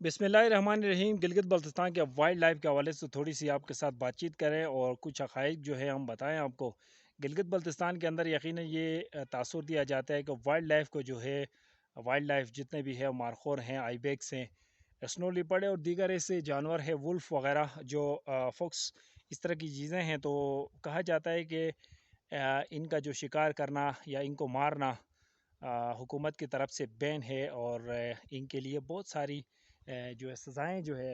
बिस्मिल्लाहिर्रहमानिर्रहीम। गिलगित बल्तिस्तान के wild life के हवाले से थोड़ी सी आपके साथ बातचीत करें और कुछ हक़ाइक़ जो है हम बताएं आपको। गिलगित बल्तिस्तान के अंदर यकीनन ये तासुर दिया जाता है कि वाइल्ड लाइफ को जो है, वाइल्ड लाइफ जितने भी है मारखोर हैं, आइबेक्स हैं, स्नो लिपर्ड और दीगर ऐसे जानवर है, वुल्फ वगैरह जो फॉक्स, इस तरह की चीज़ें हैं। तो कहा जाता है कि इनका जो शिकार करना या इनको मारना हुकूमत की तरफ से बैन है और इनके लिए बहुत सारी जो है सज़ाएँ जो है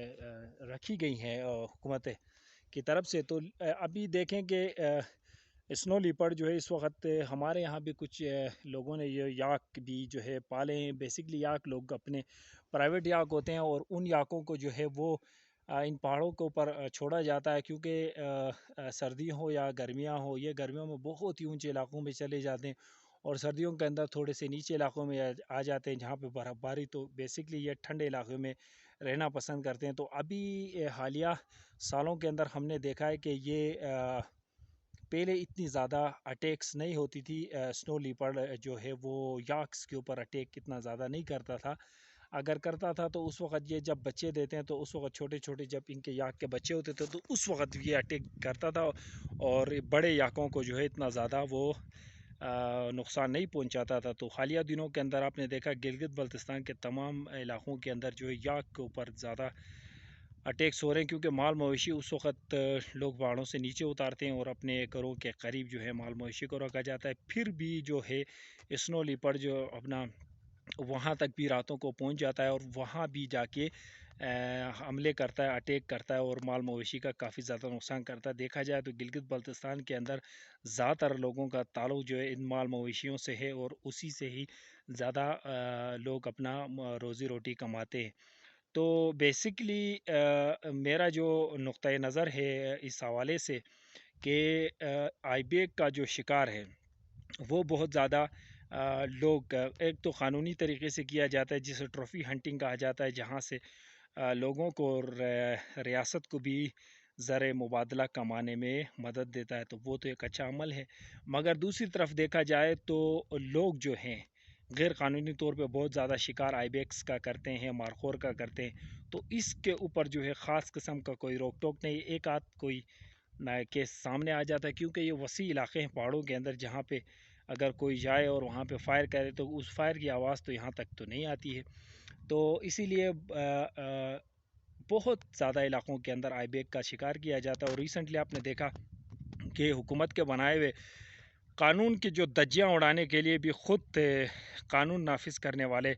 रखी गई हैं हुकूमत की तरफ से। तो अभी देखें कि स्नो लिपर्ड जो है इस वक्त हमारे यहाँ भी कुछ लोगों ने ये याक भी जो है पाले हैं। बेसिकली याक लोग अपने प्राइवेट याक होते हैं और उन याकों को जो है वो इन पहाड़ों के ऊपर छोड़ा जाता है, क्योंकि सर्दी हो या गर्मियाँ हो, ये गर्मियों में बहुत ही ऊंचे इलाकों में चले जाते हैं और सर्दियों के अंदर थोड़े से नीचे इलाकों में आ जाते हैं जहाँ पे बर्फ़बारी। तो बेसिकली ये ठंडे इलाकों में रहना पसंद करते हैं। तो अभी हालिया सालों के अंदर हमने देखा है कि ये पहले इतनी ज़्यादा अटैक्स नहीं होती थी। स्नो लीपर्ड जो है वो याक्स के ऊपर अटैक इतना ज़्यादा नहीं करता था। अगर करता था तो उस वक्त ये जब बच्चे देते हैं तो उस वक्त छोटे छोटे जब इनके याक के बच्चे होते थे तो उस वक्त ये अटैक करता था और बड़े याकों को जो है इतना ज़्यादा वो नुकसान नहीं पहुंचाता था। तो हालिया दिनों के अंदर आपने देखा गिलगित बल्तिस्तान के तमाम इलाकों के अंदर जो है याक के ऊपर ज़्यादा अटैक्स हो रहे हैं, क्योंकि माल मवेशी उस वक्त लोग पहाड़ों से नीचे उतारते हैं और अपने घरों के करीब जो है माल मवेशी को रखा जाता है। फिर भी जो है स्नो लिपर्ड जो अपना वहाँ तक भी रातों को पहुँच जाता है और वहाँ भी जाके हमले करता है, अटैक करता है और माल मवेशी का काफ़ी ज़्यादा नुकसान करता है। देखा जाए तो गिलगित बल्तिस्तान के अंदर ज़्यादातर लोगों का ताल्लुक जो है इन माल मवेशियों से है और उसी से ही ज़्यादा लोग अपना रोज़ी रोटी कमाते हैं। तो बेसिकली मेरा जो नुक्ता नज़र है इस हवाले से कि आईबेक का जो शिकार है वो बहुत ज़्यादा लोग एक तो क़ानूनी तरीके से किया जाता है जिसे ट्रॉफ़ी हंटिंग कहा जाता है, जहाँ से लोगों को और रियासत को भी ज़र मुबादला कमाने में मदद देता है। तो वो तो एक अच्छा अमल है। मगर दूसरी तरफ देखा जाए तो लोग जो हैं गैर कानूनी तौर पे बहुत ज़्यादा शिकार आइबेक्स का करते हैं, मारखोर का करते हैं। तो इसके ऊपर जो है ख़ास किस्म का कोई रोक टोक नहीं, एक आध कोई ना केस सामने आ जाता है, क्योंकि ये वसी इलाके हैं पहाड़ों के अंदर जहाँ पे अगर कोई जाए और वहाँ पे फायर करे तो उस फायर की आवाज़ तो यहाँ तक तो नहीं आती है। तो इसीलिए बहुत ज़्यादा इलाकों के अंदर आईबेक का शिकार किया जाता है और रिसेंटली आपने देखा कि हुकूमत के बनाए हुए कानून की जो धज्जियाँ उड़ाने के लिए भी ख़ुद कानून नाफिज करने वाले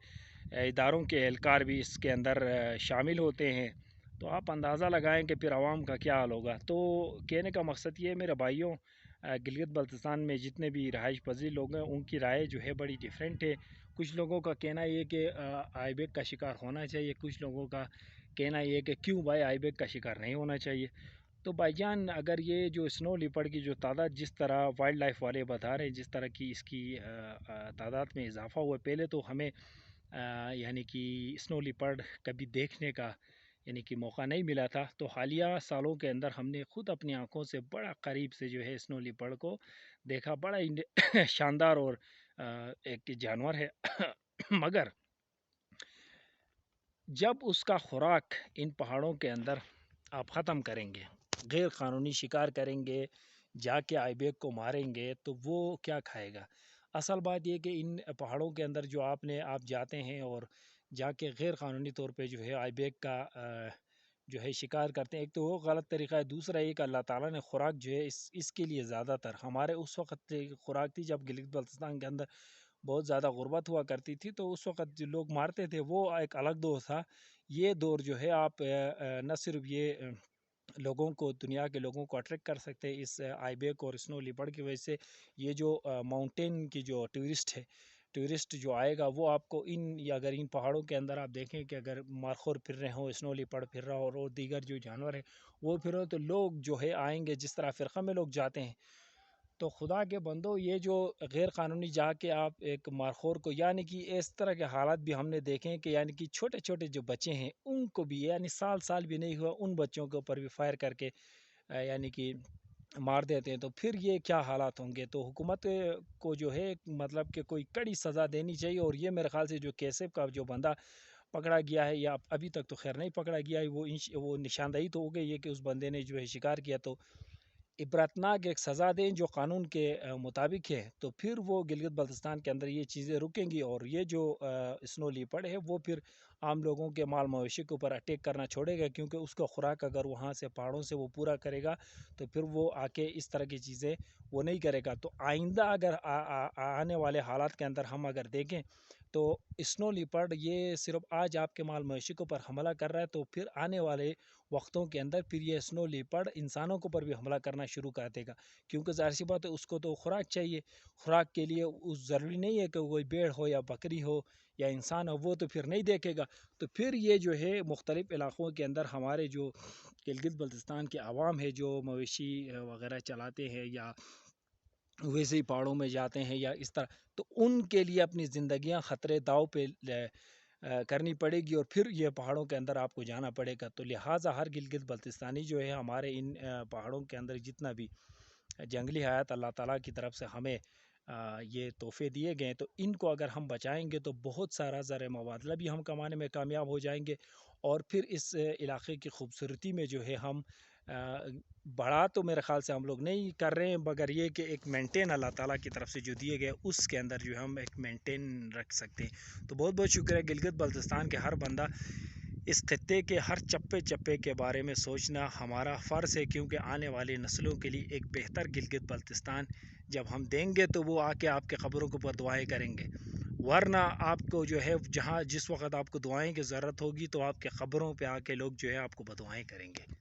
इदारों के एहलकार भी इसके अंदर शामिल होते हैं। तो आप अंदाज़ा लगाएं कि फिर आवाम का क्या हाल होगा। तो कहने का मकसद ये है मेरे भाइयों, गिलगित बल्तिस्तान में जितने भी रहाइश पजीर लोग हैं उनकी राय जो है बड़ी डिफरेंट है। कुछ लोगों का कहना ये कि आईबेक का शिकार होना चाहिए, कुछ लोगों का कहना ये कि क्यों भाई आईबेक का शिकार नहीं होना चाहिए। तो भाईजान, अगर ये जो स्नो लिपर्ड की जो तादाद जिस तरह वाइल्ड लाइफ वाले बता रहे हैं, जिस तरह की इसकी तादाद में इजाफा हुआ, पहले तो हमें यानी कि स्नो लिपर्ड कभी देखने का यानी कि मौका नहीं मिला था। तो हालिया सालों के अंदर हमने ख़ुद अपनी आंखों से बड़ा करीब से जो है स्नो लिपर्ड को देखा। बड़ा ही शानदार और एक जानवर है मगर जब उसका खुराक इन पहाड़ों के अंदर आप ख़त्म करेंगे, गैर क़ानूनी शिकार करेंगे, जाके आइबेक को मारेंगे, तो वो क्या खाएगा। असल बात यह कि इन पहाड़ों के अंदर जो आप जाते हैं और जाके गैर क़ानूनी तौर पे जो है आइबेक का जो है शिकार करते हैं, एक तो वो गलत तरीका है। दूसरा एक अल्लाह ताला ने खुराक जो है इसके लिए ज़्यादातर हमारे उस वक्त खुराक थी जब गिलगित बल्तिस्तान के अंदर बहुत ज़्यादा गुर्बत हुआ करती थी, तो उस वक़्त जो लोग मारते थे वो एक अलग दौर था। ये दौर जो है आप न सिर्फ़ ये लोगों को, दुनिया के लोगों को अट्रैक्ट कर सकते हैं इस आइबेक और स्नो लिपर्ड की वजह से। ये जो माउंटेन की जो टूरिस्ट जो आएगा वो आपको अगर इन पहाड़ों के अंदर आप देखें कि अगर मारखोर फिर रहे हो, स्नो लिपर्ड फिर रहा हो और दीगर जो जानवर हैं वो फिर हो, तो लोग जो है आएँगे जिस तरह फ़िरक़ा में लोग जाते हैं। तो खुदा के बंदो, ये जो गैर कानूनी जाके आप एक मारखोर को, यानी कि इस तरह के हालात भी हमने देखे हैं कि यानी कि छोटे छोटे जो बच्चे हैं उनको भी, यानी साल साल भी नहीं हुआ उन बच्चों के ऊपर भी फायर करके यानी कि मार देते हैं। तो फिर ये क्या हालात होंगे। तो हुकूमत को जो है मतलब कि कोई कड़ी सज़ा देनी चाहिए। और ये मेरे ख्याल से जो कैसेप का जो बंदा پکڑا گیا ہے یا ابھی تک تو خیر نہیں پکڑا گیا ہے، وہ نشاندہی تو ہو گئی ہے کہ اس بندے نے جو ہے شکار کیا، تو عبرتناک ایک سزا دیں جو قانون کے مطابق ہے، تو پھر وہ گلگت بلتستان کے اندر یہ چیزیں رکیں گی، اور یہ جو اسنو لیپرڈ ہے وہ پھر عام لوگوں کے مال مویشی کے اوپر اٹیک کرنا چھوڑے گا، کیونکہ اس کا خوراک اگر وہاں سے پہاڑوں سے وہ پورا کرے گا تو پھر وہ آ کے اس طرح کی چیزیں وہ نہیں کرے گا۔ تو آئندہ اگر آنے والے حالات کے اندر ہم اگر دیکھیں تو اسنو لیپرڈ یہ صرف آج آپ کے مال مویشی کے اوپر حملہ کر رہا ہے، تو پھر آنے والے وقتوں کے اندر پھر یہ اسنو لیپرڈ انسانوں کے اوپر بھی حملہ کرنا شروع کر دے گا، کیونکہ ظاہر سی بات ہے اس کو تو خوراک چاہیے، خوراک کے لیے اس ضروری نہیں ہے کہ کوئی بھیڑ ہو یا بکری ہو یا انسان ہو، وہ تو پھر نہیں دیکھے گا۔ تو پھر یہ جو ہے مختلف علاقوں کے اندر ہمارے جو گلگت بلتستان کے عوام ہے جو مویشی وغیرہ چلاتے ہیں یا ویسے ہی پہاڑوں میں جاتے ہیں یا اس طرح، تو ان کے لیے اپنی زندگیاں خطرے داؤ پہ کرنی پڑے گی، اور پھر یہ پہاڑوں کے اندر آپ کو جانا پڑے گا۔ تو لہٰذا ہر گلگت بلتستانی جو ہے ہمارے ان پہاڑوں کے اندر جتنا بھی جنگلی حیات اللہ تعالیٰ کی طرف سے ہمیں یہ تحفے دیے گئے ہیں، تو ان کو اگر ہم بچائیں گے تو بہت سارا زر مبادلہ بھی ہم کمانے میں کامیاب ہو جائیں گے، اور پھر اس علاقے کی خوبصورتی میں جو ہے ہم بڑھا تو میرے خیال سے ہم لوگ نہیں کر رہے ہیں، مگر یہ کہ ایک مینٹین اللہ تعالیٰ کی طرف سے جو دیے گئے اس کے اندر جو ہم ایک مینٹین رکھ سکتے ہیں۔ تو بہت بہت شکریہ۔ گلگت بلتستان کے ہر بندہ اس خطے کے ہر چپے چپے کے بارے میں سوچنا ہمارا فرض ہے، کیونکہ آنے والی نسلوں کے لیے ایک بہتر گلگت بلتستان جب ہم دیں گے تو وہ آ کے آپ کے قبروں کے اوپر دعائیں کریں گے، ورنہ آپ کو جو ہے جس وقت آپ کو دعائیں کی ضرورت ہوگی تو آپ کے قبروں پہ آ کے لوگ جو ہے آپ کو بدعائیں کریں گے۔